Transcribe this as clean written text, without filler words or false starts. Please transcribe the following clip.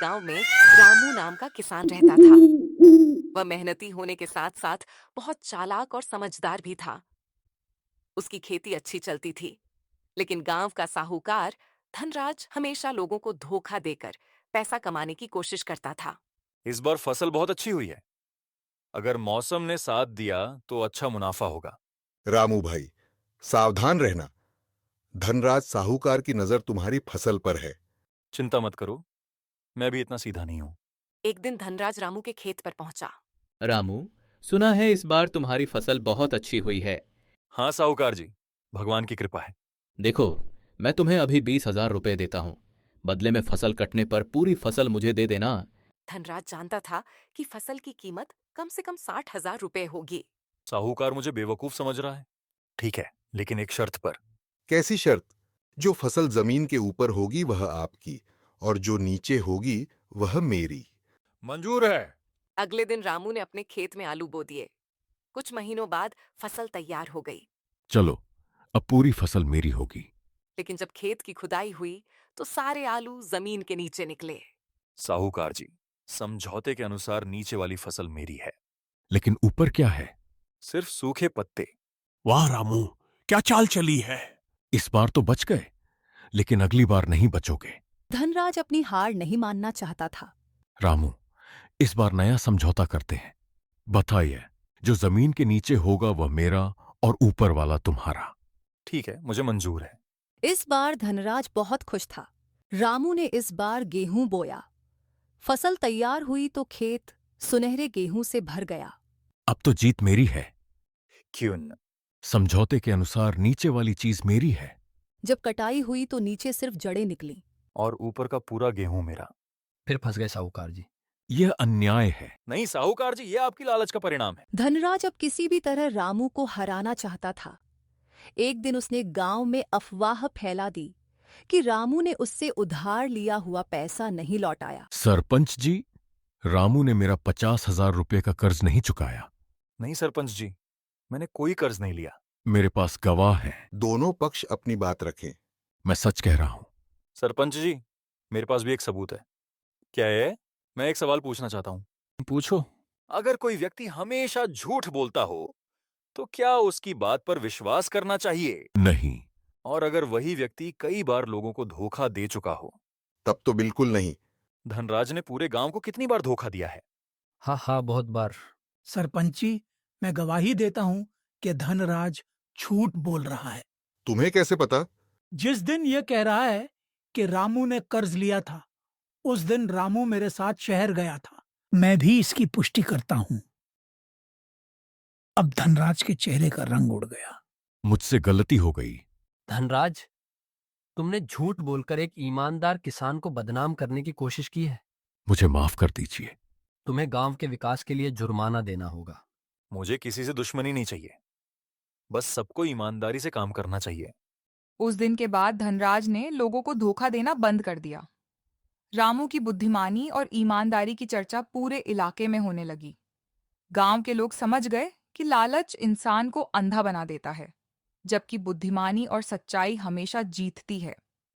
गांव में रामू नाम का किसान रहता था। वह मेहनती होने के साथ साथ बहुत चालाक और समझदार भी था। उसकी खेती अच्छी चलती थी, लेकिन गांव का साहूकार धनराज हमेशा लोगों को धोखा देकर पैसा कमाने की कोशिश करता था। इस बार फसल बहुत अच्छी हुई है। अगर मौसम ने साथ दिया तो अच्छा मुनाफा होगा। रामू भाई, सावधान रहना। धनराज साहूकार की नजर तुम्हारी फसल पर है। चिंता मत करो, मैं भी इतना सीधा नहीं हूं। एक दिन धनराज रामू के खेत पर पहुंचा। रामू, सुना है इस बार तुम्हारी फसल बहुत अच्छी हुई है। हाँ साहूकार जी, भगवान की कृपा है। देखो, मैं तुम्हें अभी 20,000 रुपए देता हूँ। बदले में फसल कटने पर पूरी फसल मुझे दे देना। धनराज जानता था कि फसल की कीमत कम से कम 60,000 रुपए होगी। साहूकार मुझे बेवकूफ समझ रहा है। ठीक है, लेकिन एक शर्त पर। कैसी शर्त? जो फसल जमीन के ऊपर होगी वह आपकी, और जो नीचे होगी वह मेरी। मंजूर है। अगले दिन रामू ने अपने खेत में आलू बो दिए। कुछ महीनों बाद फसल तैयार हो गई। चलो, अब पूरी फसल मेरी होगी। लेकिन जब खेत की खुदाई हुई तो सारे आलू जमीन के नीचे निकले। साहूकार जी, समझौते के अनुसार नीचे वाली फसल मेरी है। लेकिन ऊपर क्या है? सिर्फ सूखे पत्ते। वाह रामू, क्या चाल चली है। इस बार तो बच गए, लेकिन अगली बार नहीं बचोगे। धनराज अपनी हार नहीं मानना चाहता था। रामू, इस बार नया समझौता करते हैं। बताइए, जो जमीन के नीचे होगा वह मेरा और ऊपर वाला तुम्हारा। ठीक है, मुझे मंजूर है। इस बार धनराज बहुत खुश था। रामू ने इस बार गेहूं बोया। फसल तैयार हुई तो खेत सुनहरे गेहूं से भर गया। अब तो जीत मेरी है। क्यों न? समझौते के अनुसार नीचे वाली चीज मेरी है। जब कटाई हुई तो नीचे सिर्फ जड़ें निकली। और ऊपर का पूरा गेहूं मेरा। फिर फंस गए साहूकार जी। यह अन्याय है। नहीं साहूकार जी, यह आपकी लालच का परिणाम है। धनराज अब किसी भी तरह रामू को हराना चाहता था। एक दिन उसने गांव में अफवाह फैला दी कि रामू ने उससे उधार लिया हुआ पैसा नहीं लौटाया। सरपंच जी, रामू ने मेरा 50,000 रुपये का कर्ज नहीं चुकाया। नहीं सरपंच जी, मैंने कोई कर्ज नहीं लिया। मेरे पास गवाह हैं। दोनों पक्ष अपनी बात रखें। मैं सच कह रहा हूं। सरपंच जी, मेरे पास भी एक सबूत है। क्या है? मैं एक सवाल पूछना चाहता हूं। पूछो। अगर कोई व्यक्ति हमेशा झूठ बोलता हो तो क्या उसकी बात पर विश्वास करना चाहिए? नहीं। और अगर वही व्यक्ति कई बार लोगों को धोखा दे चुका हो? तब तो बिल्कुल नहीं। धनराज ने पूरे गांव को कितनी बार धोखा दिया है? हाँ हाँ, बहुत बार। सरपंच जी, मैं गवाही देता हूँ कि धनराज झूठ बोल रहा है। तुम्हें कैसे पता? जिस दिन यह कह रहा है कि रामू ने कर्ज लिया था, उस दिन रामू मेरे साथ शहर गया था। मैं भी इसकी पुष्टि करता हूँ। अब धनराज के चेहरे का रंग उड़ गया। मुझसे गलती हो गई। धनराज, तुमने झूठ बोलकर एक ईमानदार किसान को बदनाम करने की कोशिश की है। मुझे माफ कर दीजिए। तुम्हें गांव के विकास के लिए जुर्माना देना होगा। मुझे किसी से दुश्मनी नहीं चाहिए, बस सबको ईमानदारी से काम करना चाहिए। उस दिन के बाद धनराज ने लोगों को धोखा देना बंद कर दिया। रामू की बुद्धिमानी और ईमानदारी की चर्चा पूरे इलाके में होने लगी। गांव के लोग समझ गए कि लालच इंसान को अंधा बना देता है, जबकि बुद्धिमानी और सच्चाई हमेशा जीतती है।